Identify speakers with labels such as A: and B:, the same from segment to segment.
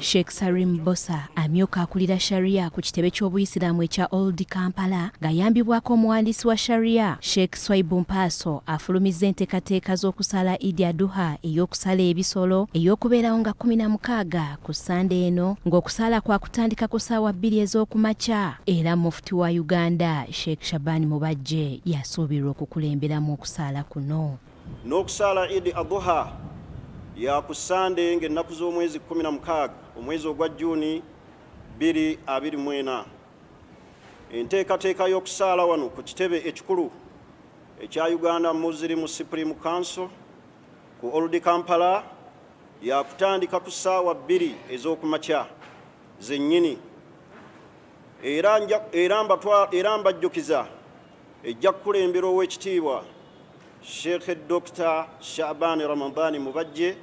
A: Sheikh Salim Bossa amyuka akulira sharia ku kitebe ky'obuyisiraamu ekya Old Kampala ng'ayambibwako omuwandiisi wa sharia Sheikh Swaibu Mpaaso afulumizza enteekateeka z'okusala Eid Aduha ey'okusala ebisolo ey'okubeerawo nga 16 ku Sande eno ng'okusala kwa kutandika ku ssaawa 2 ez'okumakya era Mufti wa Uganda Sheikh Shaban Mubajje yasuubirwa okukulemberamu okusala kuno.
B: N'okusala Eid Aduha ya ku Sande ng'ennaku z'omwezi 16 omwezi ogwa Juni 2024. Enteekateeka y'okusaala wano ku kitebe ekikulu ekya Uganda Muslim Supreme Council ku Old Kampala ya kutandika ku ssaawa 2 ez'okumakya zennyini era mbajjukiza ejja kukulembera ow'ekitiibwa Sheikh Dr. Shaban Ramadhan Mubajje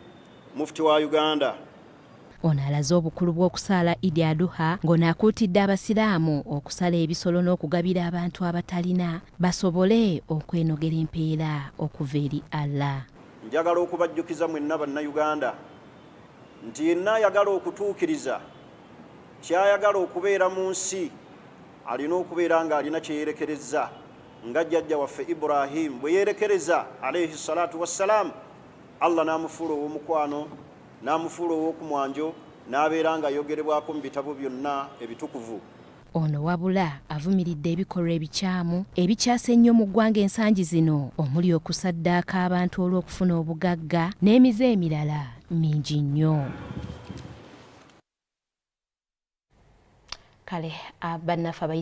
B: Mufti wa Uganda.
A: Ono alaze obukulu bw'okusaala Eid Aduha ng'onaakuutidde abasiraamu okusala ebisolo n'okugabira abantu abatalina basobole okwenogera empeera okuva eri Allah.
B: Njagala okubajjukiza mwenna bannayuganda nti yenna ayagala okutuukiriza kyayagala okubeera mu nsi alina okubeera ng'alina kye yeerekereza nga jjajja waffe Ibrahim bwe yeerekereza alayhi salatu wassalam, Allah n'amufuula ow'omukwano n'amufuula ow'okumwanjo n'abeera ng'ayogerebwako mu bitabo byonna ebitukuvu.
A: Ono wabula avumiridde ebikolwa ebikyamu ebikyase ennyo mu ggwanga ensangi zino omuli okusaddaaka abantu olw'okufuna obugagga n'emize emirala mingi nnyo. Kale bannaffe